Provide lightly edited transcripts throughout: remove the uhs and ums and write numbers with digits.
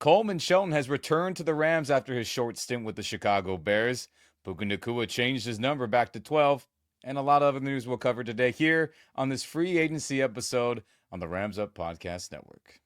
Coleman Shelton has returned to the Rams after his short stint with the Chicago Bears. Puka Nacua changed his number back to 12, and a lot of other news we'll cover today here on this free agency episode on the Rams Up Podcast Network.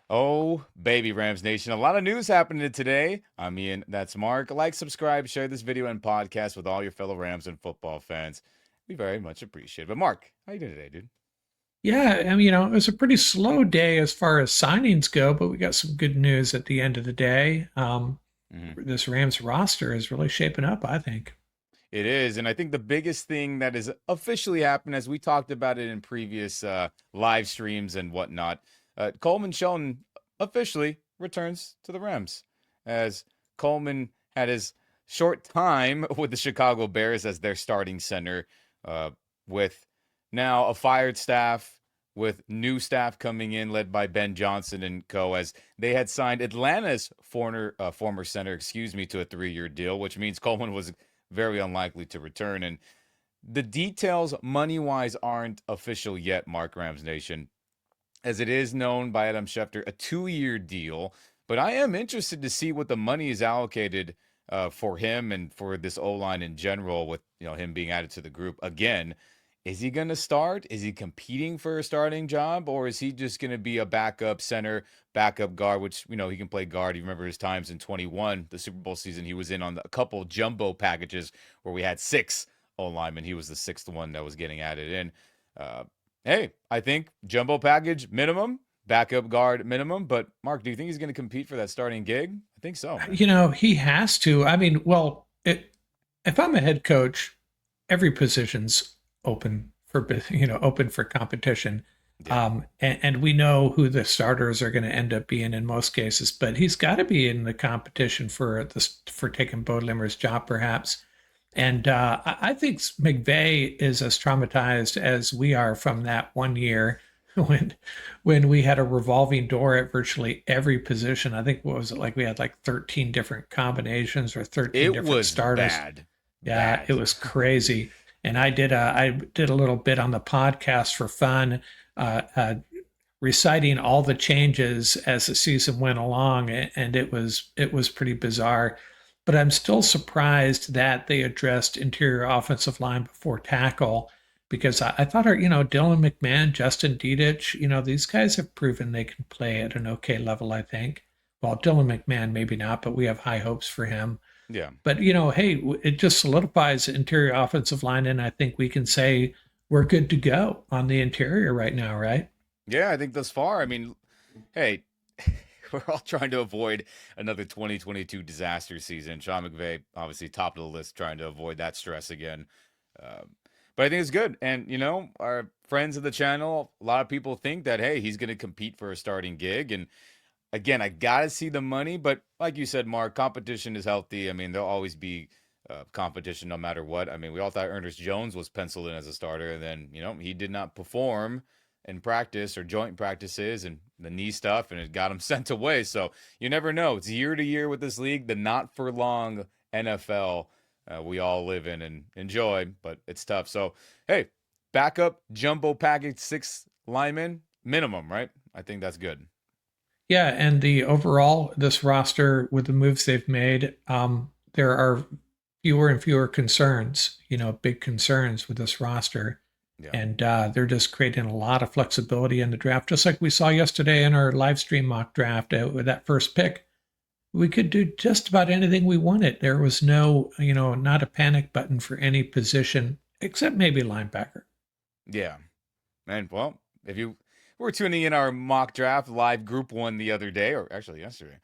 Oh, baby, Rams Nation. A lot of news happening today. I'm Ian. That's Mark. Like, subscribe, share this video and podcast with all your fellow Rams and football fans. We very much appreciate it. But Mark, how you doing today, dude? Yeah, I mean, it was a pretty slow day as far as signings go, but we got some good news at the end of the day. Mm-hmm. This Rams roster is really shaping up, I think. It is. And I think the biggest thing that has officially happened, as we talked about it in previous live streams and whatnot, Coleman Shelton officially returns to the Rams, as Coleman had his short time with the Chicago Bears as their starting center, with now a fired staff, with new staff coming in led by Ben Johnson and co, as they had signed Atlanta's former center, to a 3-year deal, which means Coleman was very unlikely to return. And the details money-wise aren't official yet, Mark, Rams Nation, as it is known by Adam Schefter, a 2-year deal. But I am interested to see what the money is allocated for him and for this O-line in general, with him being added to the group again. Is he going to start? Is he competing for a starting job? Or is he just going to be a backup center, backup guard, which, he can play guard. You remember his times in 21, the Super Bowl season, he was in on a couple jumbo packages where we had 6 O-linemen. He was the 6th one that was getting added in. Hey, I think jumbo package minimum, backup guard minimum. But Mark, do you think he's going to compete for that starting gig? I think so, man. He has to. I mean, well, if I'm a head coach, every position's open for open for competition. Yeah. And we know who the starters are going to end up being in most cases, but he's got to be in the competition for taking Bo Limmer's job, perhaps. And I think McVay is as traumatized as we are from that one year when we had a revolving door at virtually every position. I think, what was it like? We had like 13 different combinations or 13 It different was starters. bad. Yeah, it was crazy. And I did a little bit on the podcast for fun, reciting all the changes as the season went along, and it was pretty bizarre. But I'm still surprised that they addressed interior offensive line before tackle, because I thought Dylan McMahon, Justin Dedich, these guys have proven they can play at an okay level, I think. Well, Dylan McMahon maybe not, but we have high hopes for him. Yeah. But hey, it just solidifies the interior offensive line, and I think we can say we're good to go on the interior right now, right? Yeah, I think thus far. I mean, hey, we're all trying to avoid another 2022 disaster season. Sean McVay, obviously top of the list, trying to avoid that stress again. But I think it's good. And, our friends of the channel, a lot of people think that, hey, he's going to compete for a starting gig. And again, I got to see the money. But like you said, Mark, competition is healthy. I mean, there'll always be competition no matter what. I mean, we all thought Ernest Jones was penciled in as a starter. And then, he did not perform in practice or joint practices and the knee stuff, and it got him sent away. So you never know. It's year to year with this league, the not for long NFL we all live in and enjoy, but it's tough. So, hey, backup jumbo package 6 linemen minimum, right? I think that's good. Yeah, and the overall, this roster with the moves they've made, there are fewer and fewer concerns, big concerns with this roster. Yeah. And they're just creating a lot of flexibility in the draft, just like we saw yesterday in our live stream mock draft with that first pick. We could do just about anything we wanted. There was no, not a panic button for any position except maybe linebacker. Yeah. And, well, if you were tuning in our mock draft live group one the other day, or actually yesterday,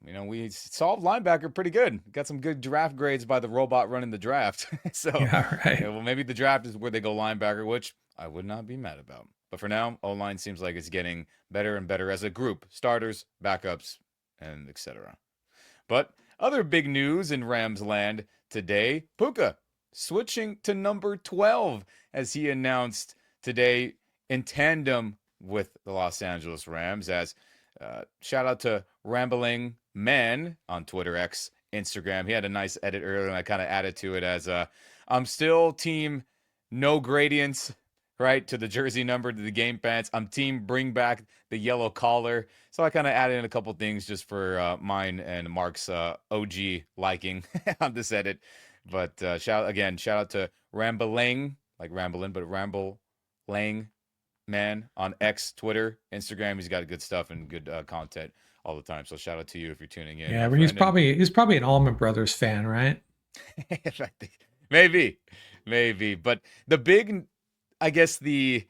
we solved linebacker pretty good. Got some good draft grades by the robot running the draft. So, yeah, right. well, maybe the draft is where they go linebacker, which I would not be mad about. But for now, O-line seems like it's getting better and better as a group. Starters, backups, and etc. But other big news in Rams land today, Puka switching to number 12 as he announced today in tandem with the Los Angeles Rams. As shout out to Rambling Man on Twitter X, Instagram. He had a nice edit earlier, and I kind of added to it as I'm still team no gradients, right, to the jersey number, to the game pants. I'm team bring back the yellow collar. So I kind of added in a couple things just for mine and Mark's OG liking on this edit. But shout out to Rambling, like Ramblin', but Rambling Man on X, Twitter, Instagram. He's got good stuff and good content all the time. So shout out to you if you're tuning in. Yeah, but he's probably an Allman Brothers fan, right? Maybe. But the big, I guess the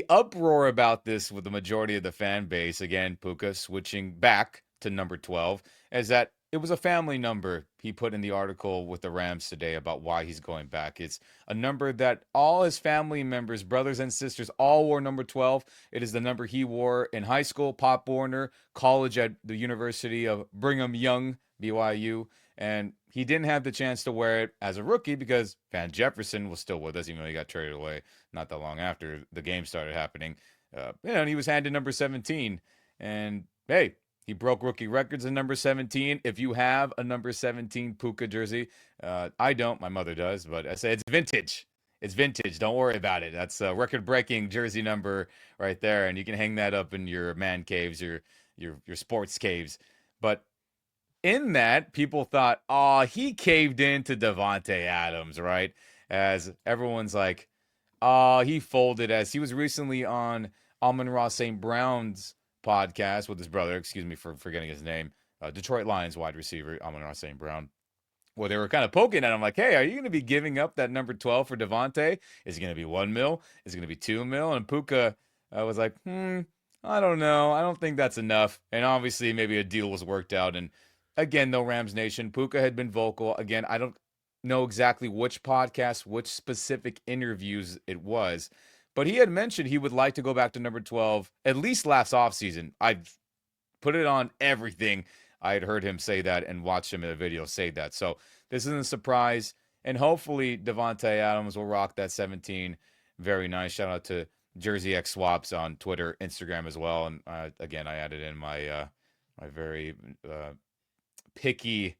uproar about this with the majority of the fan base, again, Puka switching back to number 12, is that it was a family number he put in the article with the Rams today about why he's going back. It's a number that all his family members, brothers and sisters, all wore number 12. It is the number he wore in high school, Pop Warner, college at the University of Brigham Young, BYU, and he didn't have the chance to wear it as a rookie because Van Jefferson was still with us, even though he got traded away not that long after the game started happening. And he was handed number 17. And hey, he broke rookie records in number 17. If you have a number 17 Puka jersey, I don't. My mother does, but I say it's vintage. It's vintage. Don't worry about it. That's a record-breaking jersey number right there, and you can hang that up in your man caves, your sports caves. But in that, people thought, oh, he caved in to Davante Adams, right? As everyone's like, oh, he folded, as he was recently on Amon-Ra St. Brown's podcast with his brother, excuse me for forgetting his name, Detroit Lions wide receiver, Amon-Ra St. Brown. Well, they were kind of poking at him like, hey, are you going to be giving up that number 12 for Davante? Is it going to be $1 million? Is it going to be $2 million? And Puka was like, I don't know. I don't think that's enough. And obviously maybe a deal was worked out. And again, though, Rams Nation, Puka had been vocal. Again, I don't know exactly which podcast, which specific interviews it was, but he had mentioned he would like to go back to number 12 at least last offseason. I've put it on everything. I had heard him say that and watched him in a video say that. So this isn't a surprise. And hopefully Davante Adams will rock that 17. Very nice. Shout out to Jersey X Swaps on Twitter, Instagram as well. And again, I added in my my very picky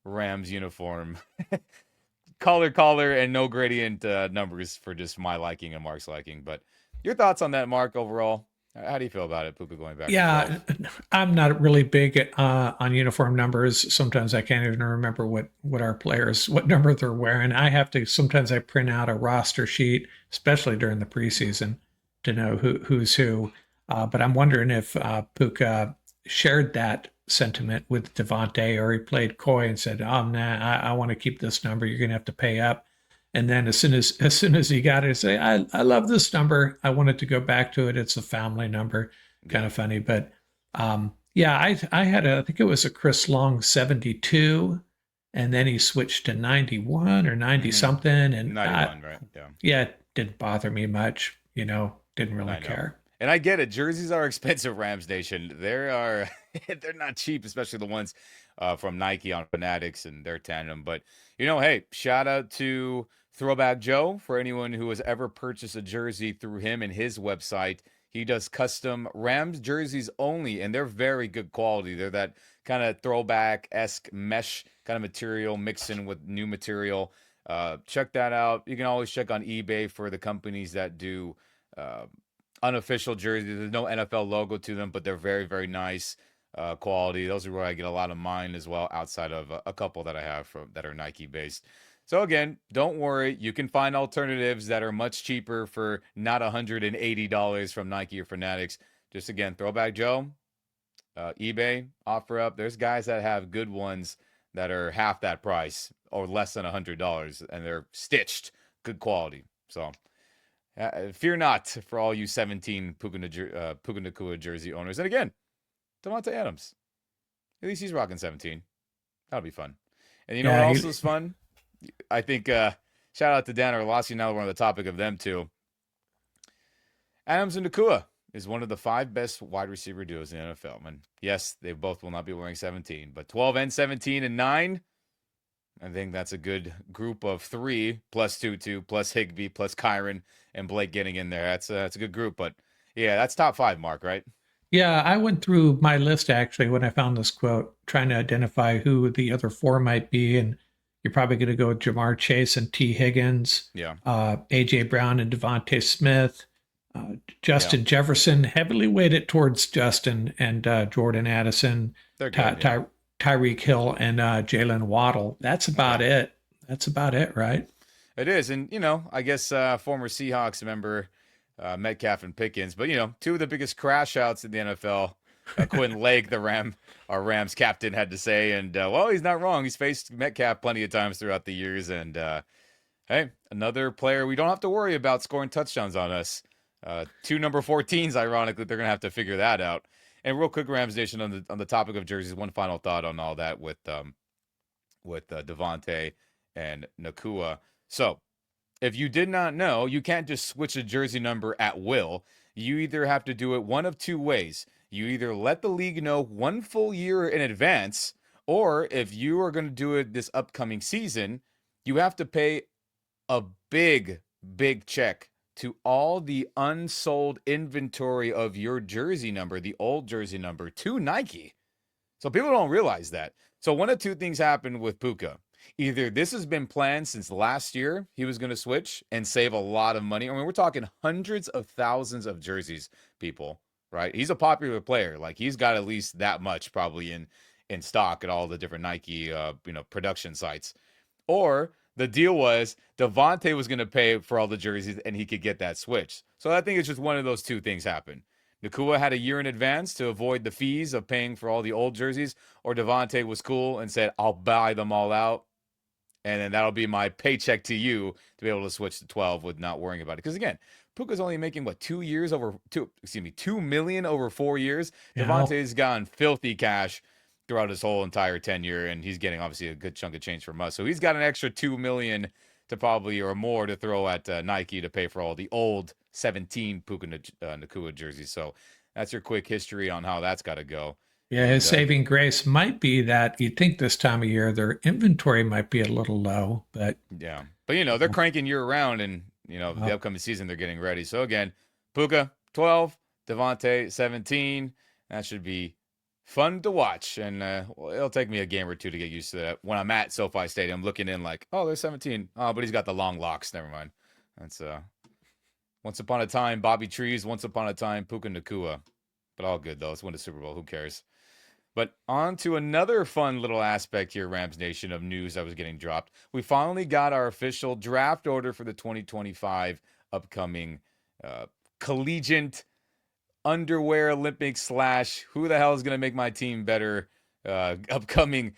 Rams uniform. color, and no gradient numbers for just my liking and Mark's liking. But your thoughts on that, Mark, overall? How do you feel about it, Puka, going back? Yeah, I'm not really big on uniform numbers. Sometimes I can't even remember what our players, what number they're wearing. Sometimes I print out a roster sheet, especially during the preseason, to know who's who. But I'm wondering if Puka shared that sentiment with Davante, or he played coy and said, "Oh, nah, I want to keep this number. You're going to have to pay up." And then as soon as he got it, say, I love this number. I wanted to go back to it. It's a family number. Kind of funny. But yeah, I had I think it was a Chris Long 72, and then he switched to 91 or 90 something. And 91, right? Yeah. Yeah, it didn't bother me much, didn't really care. And I get it. Jerseys are expensive, Rams Nation. They're not cheap, especially the ones from Nike on Fanatics and their tandem. But, hey, shout out to Throwback Joe for anyone who has ever purchased a jersey through him and his website. He does custom Rams jerseys only, and they're very good quality. They're that kind of throwback-esque mesh kind of material mixing with new material. Check that out. You can always check on eBay for the companies that do unofficial jerseys. There's no NFL logo to them, but they're very, very nice quality. Those are where I get a lot of mine as well, outside of a couple that I have that are Nike based. So again, don't worry. You can find alternatives that are much cheaper for not $180 from Nike or Fanatics. Just again, Throwback Joe, eBay, OfferUp. There's guys that have good ones that are half that price or less than $100, and they're stitched, good quality. So fear not for all you 17 Puka Nacua jersey owners. And again, Davante Adams. At least he's rocking 17. That'll be fun. And you know what else is fun? I think shout out to Dan Orlowski. Now we're on the topic of them too. Adams and Nacua is one of the 5 best wide receiver duos in the NFL. And yes, they both will not be wearing 17, but 12 and 17 and 9. I think that's a good group of three plus Tutu plus Higby plus Kyron and Blake getting in there. That's a good group. But yeah, that's top five, Mark, right? Yeah, I went through my list actually when I found this quote, trying to identify who the other four might be. And you're probably going to go with Jamar Chase and T. Higgins, Yeah. A.J. Brown and Devontae Smith, Yeah. Justin Jefferson, heavily weighted towards Justin, and Jordan Addison, They're good. Ty- Yeah. Ty- Tyreek Hill, and Jalen Waddle. That's about Yeah. it. That's about it, right? It is. And, I guess former Seahawks member Metcalf and Pickens, but, two of the biggest crash outs in the NFL. Quinn Lake, our Rams captain, had to say. And, well, he's not wrong. He's faced Metcalf plenty of times throughout the years. And, hey, another player we don't have to worry about scoring touchdowns on us. Two number 14s, ironically, they're going to have to figure that out. And real quick, Rams Nation, on the topic of jerseys, one final thought on all that with Devontae and Nacua. So, if you did not know, you can't just switch a jersey number at will. You either have to do it one of two ways. You either let the league know one full year in advance, or if you are going to do it this upcoming season, you have to pay a big, big check to all the unsold inventory of your jersey number, the old jersey number, to Nike. So people don't realize that. So one of two things happened with Puka. Either this has been planned since last year, he was going to switch and save a lot of money. I mean, we're talking hundreds of thousands of jerseys, people, right? He's a popular player. Like, he's got at least that much probably in stock at all the different Nike production sites. Or the deal was Devontae was going to pay for all the jerseys and he could get that switch. So I think it's just one of those two things happen. Nacua had a year in advance to avoid the fees of paying for all the old jerseys, or Devontae was cool and said, I'll buy them all out, and then that'll be my paycheck to you to be able to switch to 12 with not worrying about it. Because again, Puka's only making what, 2 million over 4 years. Yeah. Devontae's gotten filthy cash throughout his whole entire tenure, and he's getting obviously a good chunk of change from us. So he's got an extra 2 million to probably or more to throw at Nike to pay for all the old 17 Puka Nacua jerseys. So that's your quick history on how that's got to go. Yeah, And his saving grace might be that you think this time of year their inventory might be a little low, but yeah, but they're cranking year round, and the upcoming season they're getting ready. So again, Puka 12, Devontae 17. That should be fun to watch, and it'll take me a game or two to get used to that. When I'm at SoFi Stadium, looking in like, oh, there's 17. Oh, but he's got the long locks. Never mind. That's once upon a time Bobby Trees. Once upon a time Puka Nacua. But all good though. Let's win the Super Bowl. Who cares? But on to another fun little aspect here, Rams Nation, of news that was getting dropped. We finally got our official draft order for the 2025 upcoming collegiate underwear Olympics / who the hell is going to make my team better upcoming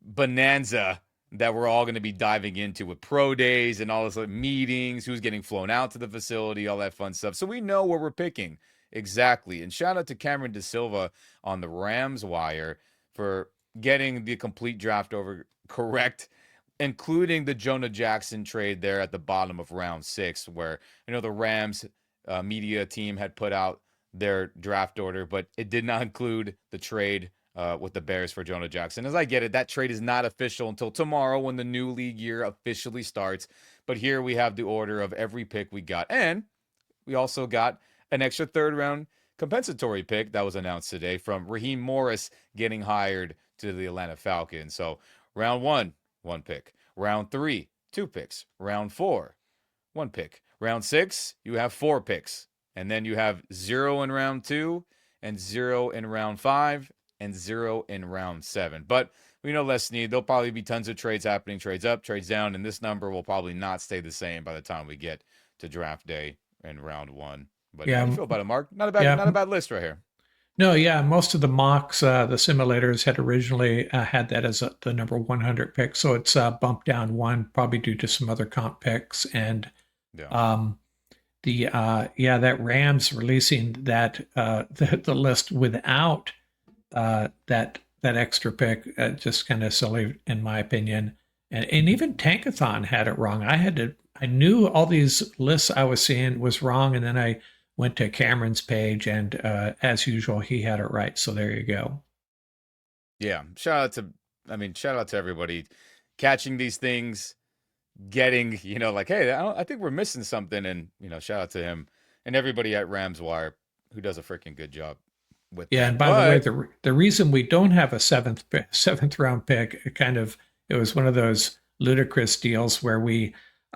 bonanza that we're all going to be diving into with pro days and all this meetings, who's getting flown out to the facility, all that fun stuff. So we know what we're picking. Exactly. And shout out to Cameron De Silva on the Rams Wire for getting the complete draft over correct, including the Jonah Jackson trade there at the bottom of round 6, where the Rams media team had put out their draft order, but it did not include the trade with the Bears for Jonah Jackson. As I get it, that trade is not official until tomorrow when the new league year officially starts. But here we have the order of every pick we got. And we also got an extra third-round compensatory pick that was announced today from Raheem Morris getting hired to the Atlanta Falcons. So round 1, 1 pick. Round 3, 2 picks. Round 4, 1 pick. Round 6, you have 4 picks. And then you have 0 in round 2 and 0 in round 5 and 0 in round 7. But we know less need. There'll probably be tons of trades happening, trades up, trades down, and this number will probably not stay the same by the time we get to draft day in round 1. But how do you feel about it, Mark? Not a bad list right here. No, yeah, most of the mocks, the simulators had originally had that as the number 100 pick, so it's bumped down one, probably due to some other comp picks, and Yeah. that Rams releasing that the list without that extra pick, just kind of silly in my opinion, and even Tankathon had it wrong. I knew all these lists I was seeing was wrong, and then I went to Cameron's page, and as usual, he had it right. So there you go. Yeah. Shout out to everybody catching these things, getting, like, hey, I think we're missing something. And, shout out to him and everybody at Rams Wire who does a freaking good job with Yeah, and that. by the way, But the reason we don't have a seventh round pick, it was one of those ludicrous deals where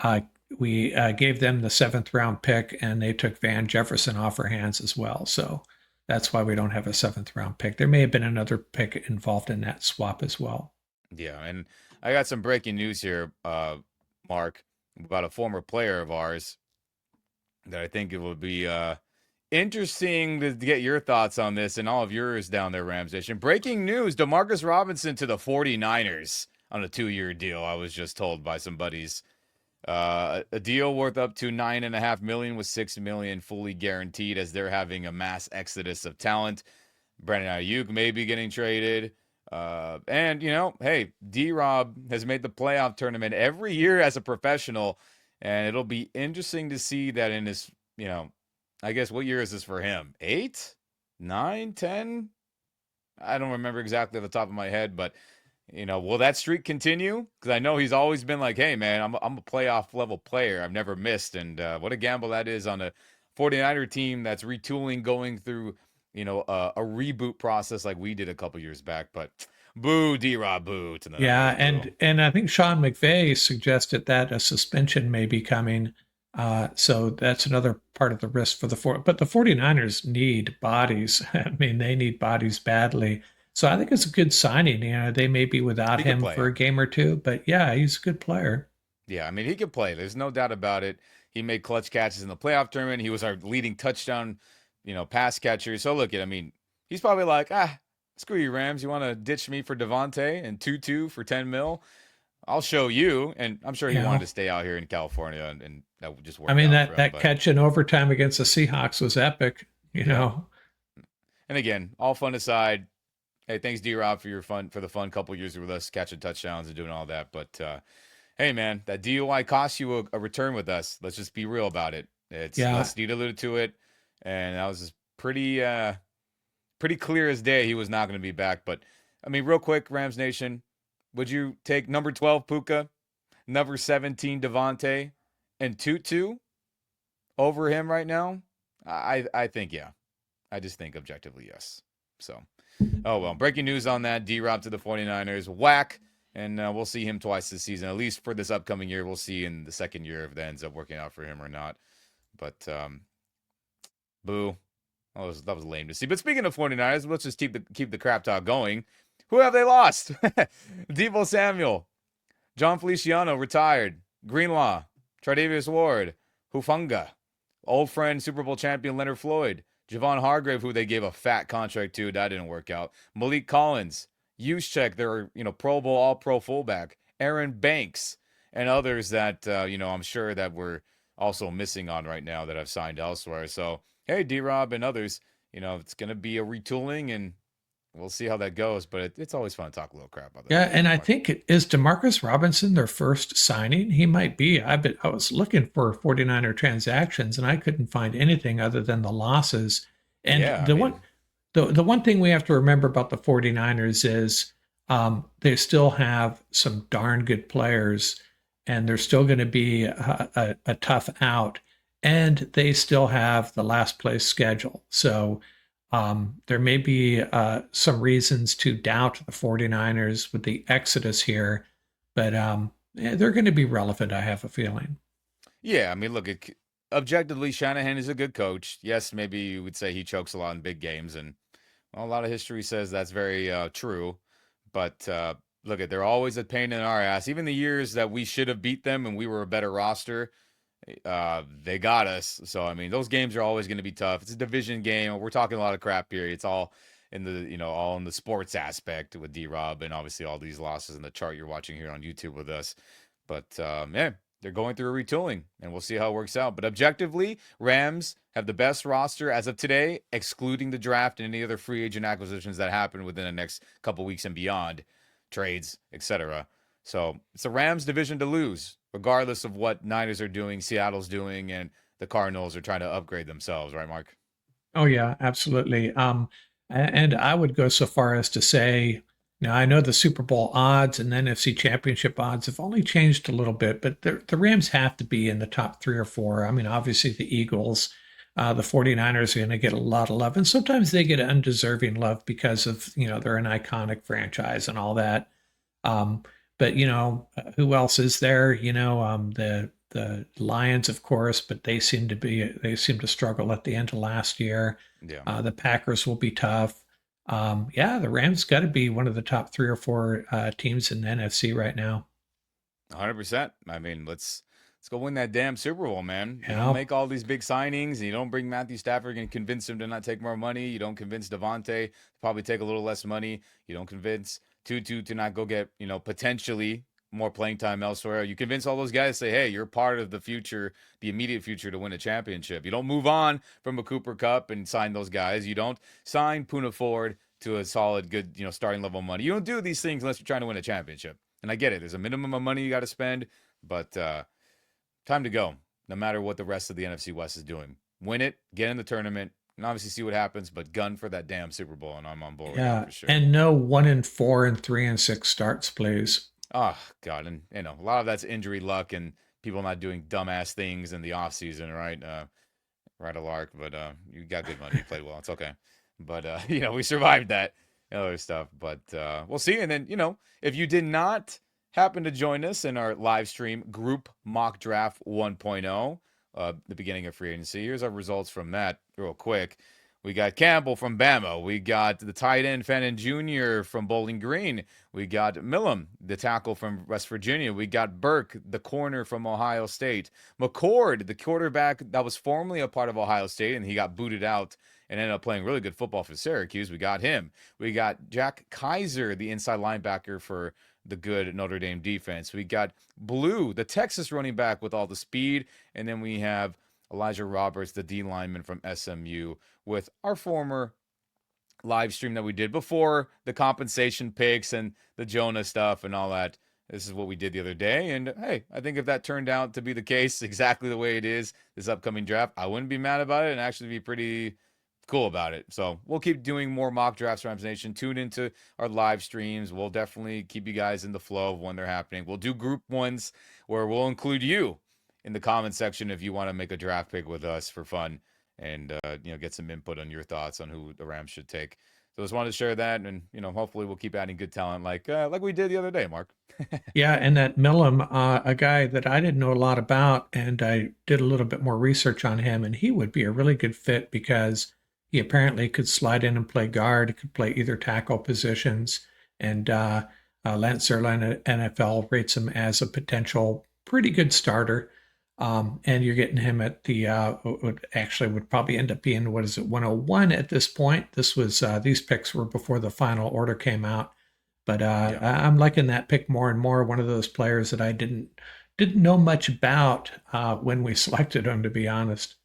uh, we gave them the seventh round pick and they took Van Jefferson off our hands as well. So that's why we don't have a seventh round pick. There may have been another pick involved in that swap as well. yeah, and I got some breaking news here, Mark, about a former player of ours that I think it would be interesting to get your thoughts on this and all of yours down there, Rams Nation. Breaking news, Demarcus Robinson to the 49ers on a 2-year deal, I was just told by some buddies. A deal worth up to $9.5 million with $6 million fully guaranteed as they're having a mass exodus of talent. Brandon Ayuk may be getting traded. And, hey, D-Rob has made the playoff tournament every year as a professional. And it'll be interesting to see that in his, I guess, what year is this for him? 8, 9, 10? I don't remember exactly off the top of my head, but, will that streak continue? Because I know he's always been like, hey, man, I'm a playoff level player. I've never missed. And what a gamble that is on a 49er team that's retooling, going through, a reboot process like we did a couple years back. But boo, D-Rob, boo to the Yeah, Niners, boo. and I think Sean McVay suggested that a suspension may be coming. So that's another part of the risk for but the 49ers need bodies. I mean, they need bodies badly. So I think it's a good signing. They may be without He could him play. for a game or two, but yeah, he's a good player. Yeah, I mean, he could play. There's no doubt about it. He made clutch catches in the playoff tournament. He was our leading touchdown, pass catcher. So look at, I mean, he's probably like, screw you, Rams. You want to ditch me for Devontae and Tutu for 10 mil? I'll show you. And I'm sure he wanted to stay out here in California, and that would just work. I mean, out that catch in overtime against the Seahawks was epic. And again, all fun aside, hey, thanks D-Rob for the fun couple years with us, catching touchdowns and doing all that. But hey, man, that DUI cost you a return with us. Let's just be real about it. Steve alluded to it, and that was just pretty clear as day he was not going to be back. But I mean, real quick, Rams Nation, would you take number 12 Puka, number 17 Devontae, and Tutu over him right now? I think yeah. I just think objectively yes. So, oh well. Breaking news on that: D-Rob to the 49ers, whack. And we'll see him twice this season, at least for this upcoming year. We'll see in the second year if that ends up working out for him or not. But, boo. That was lame to see. But speaking of 49ers, let's just keep the crap talk going. Who have they lost? Deebo Samuel. John Feliciano retired. Greenlaw. Tre'Davious Ward. Hufanga. Old friend Super Bowl champion Leonard Floyd. Javon Hargrave, who they gave a fat contract to. That didn't work out. Malik Collins. Juszczyk, their Pro Bowl All-Pro fullback, Aaron Banks, and others that I'm sure that we're also missing on right now that have signed elsewhere. So hey, D-Rob and others, it's going to be a retooling, and we'll see how that goes. But it's always fun to talk a little crap about that. Yeah, and I think is Demarcus Robinson their first signing? He might be. I was looking for 49er transactions, and I couldn't find anything other than the losses. And the one thing we have to remember about the 49ers is they still have some darn good players, and they're still going to be a tough out, and they still have the last place schedule. So there may be some reasons to doubt the 49ers with the exodus here, but they're going to be relevant, I have a feeling. Yeah, I mean, look, objectively, Shanahan is a good coach. Yes, maybe you would say he chokes a lot in big games, and a lot of history says that's very true. But look, they're always a pain in our ass. Even the years that we should have beat them and we were a better roster, they got us. So I mean, those games are always going to be tough. It's a division game. We're talking a lot of crap here. It's all in the all in the sports aspect with D-Rob and obviously all these losses in the chart you're watching here on YouTube with us. But yeah, they're going through a retooling, and we'll see how it works out. But objectively, Rams have the best roster as of today, excluding the draft and any other free agent acquisitions that happen within the next couple weeks and beyond, trades, etc. So it's the Rams division to lose, regardless of what Niners are doing, Seattle's doing, and the Cardinals are trying to upgrade themselves, right, Mark? Oh yeah, absolutely. And I would go so far as to say Now, I know the Super Bowl odds and the NFC Championship odds have only changed a little bit, but the Rams have to be in the top three or four. I mean, obviously the Eagles, the 49ers are going to get a lot of love, and sometimes they get undeserving love because of, they're an iconic franchise and all that. Um, but who else is there? The Lions, of course, but they seem to struggle at the end of last year. Yeah. The Packers will be tough. Yeah, the Rams got to be one of the top three or four teams in the NFC right now. 100%. I mean, let's go win that damn Super Bowl, man. You don't Yeah, make all these big signings, and you don't bring Matthew Stafford and convince him to not take more money. You don't convince Devontae to probably take a little less money. You don't convince Tutu to not go get, potentially more playing time elsewhere. You convince all those guys to say, hey, you're part of the future, the immediate future to win a championship. You don't move on from a Cooper Cup and sign those guys. You don't sign Puna Ford to a solid, good, starting level money. You don't do these things unless you're trying to win a championship. And I get it. There's a minimum of money you got to spend, but time to go. No matter what the rest of the NFC West is doing, win it, get in the tournament, and obviously see what happens. But gun for that damn Super Bowl, and I'm on board with that yeah, for sure. and no 1-4 and 3-6 starts, please. Oh God, and a lot of that's injury luck and people not doing dumbass things in the off season, right? Right a lark, but you got good money, you played well, it's okay. But we survived that and other stuff. But we'll see. And then if you did not happen to join us in our live stream group mock draft 1.0, the beginning of free agency, here's our results from that real quick. We got Campbell from Bama. We got the tight end Fannin Jr. from Bowling Green. We got Millam, the tackle from West Virginia. We got Burke, the corner from Ohio State. McCord, the quarterback that was formerly a part of Ohio State, and he got booted out and ended up playing really good football for Syracuse. We got him. We got Jack Kaiser, the inside linebacker for the good Notre Dame defense. We got Blue, the Texas running back with all the speed. And then we have Elijah Roberts, the D lineman from SMU, with our former live stream that we did before the compensation picks and the Jonah stuff and all that. This is what we did the other day. And hey, I think if that turned out to be the case exactly the way it is this upcoming draft, I wouldn't be mad about it and actually be pretty cool about it. So we'll keep doing more mock drafts, Rams Nation. Tune into our live streams. We'll definitely keep you guys in the flow of when they're happening. We'll do group ones where we'll include you in the comment section if you want to make a draft pick with us for fun and get some input on your thoughts on who the Rams should take. So just wanted to share that, and hopefully we'll keep adding good talent like we did the other day, Mark. Yeah, and that Millam, a guy that I didn't know a lot about, and I did a little bit more research on him, and he would be a really good fit because he apparently could slide in and play guard, could play either tackle positions, and Lance Zierlein NFL rates him as a potential pretty good starter. And you're getting him at the would probably end up being, what is it, 101 at this point. This was these picks were before the final order came out. But I'm liking that pick more and more. One of those players that I didn't know much about when we selected him, to be honest.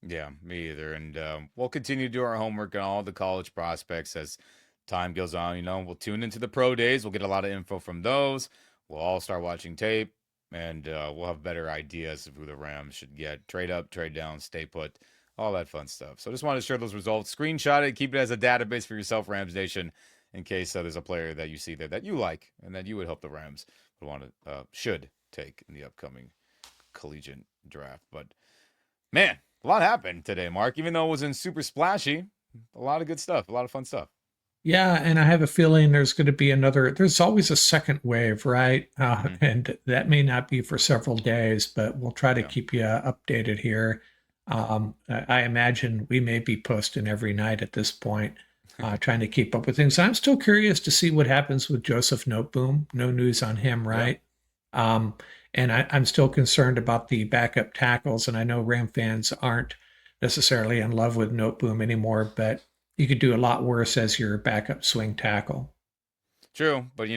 Yeah, me either. And we'll continue to do our homework on all the college prospects as time goes on. We'll tune into the pro days. We'll get a lot of info from those. We'll all start watching tape, and we'll have better ideas of who the Rams should get. Trade up, trade down, stay put, all that fun stuff. So just wanted to share those results. Screenshot it, keep it as a database for yourself, Rams Nation, in case there's a player that you see there that you like and that you would hope the Rams should take in the upcoming collegiate draft. But man, a lot happened today, Mark. Even though it wasn't super splashy, a lot of good stuff, a lot of fun stuff. Yeah, and I have a feeling there's going to be there's always a second wave, right? And that may not be for several days, but we'll try to keep you updated here. I imagine we may be posting every night at this point, trying to keep up with things. I'm still curious to see what happens with Joseph Noteboom. No news on him, right? And I'm still concerned about the backup tackles, and I know Ram fans aren't necessarily in love with Noteboom anymore, but you could do a lot worse as your backup swing tackle. True, but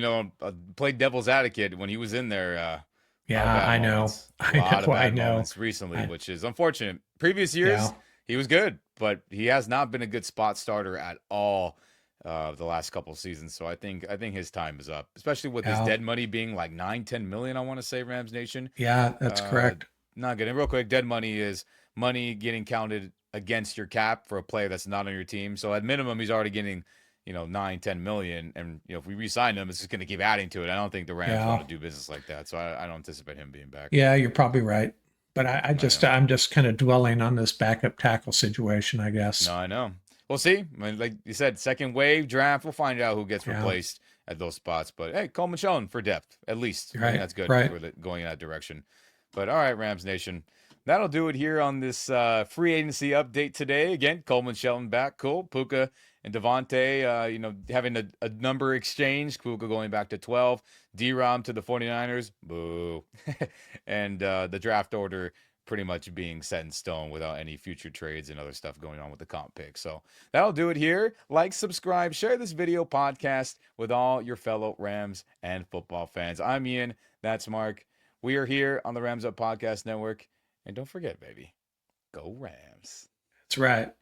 played devil's advocate when he was in there. Yeah, I know. A lot of bad I know. moments recently, which is unfortunate. Previous years, he was good, but he has not been a good spot starter at all the last couple of seasons. So I think his time is up, especially with his dead money being like 9-10 million. I want to say, Rams Nation. Yeah, that's correct. Not good. And real quick, dead money is money getting counted against your cap for a player that's not on your team. So at minimum, he's already getting, $9-10 million, and if we re-sign him, it's just going to keep adding to it. I don't think the Rams Yeah. want to do business like that, so I don't anticipate him being back. Yeah, you're probably right. But I know. I'm just kind of dwelling on this backup tackle situation, I No, guess. I know. We'll see. I mean, like you said, second wave draft. We'll find out who gets Yeah. replaced at those spots. But hey, Coleman Shelton for depth, at least. I think Right. that's good Right. for going in that direction. But all right, Rams Nation. That'll do it here on this free agency update today. Again, Coleman Shelton back. Cool. Puka and Devontae, having a number exchange. Puka going back to 12. D-Rom to the 49ers. Boo. And the draft order pretty much being set in stone without any future trades and other stuff going on with the comp pick. So that'll do it here. Like, subscribe, share this video podcast with all your fellow Rams and football fans. I'm Ian. That's Mark. We are here on the Rams Up Podcast Network. And don't forget, baby, go Rams. That's right.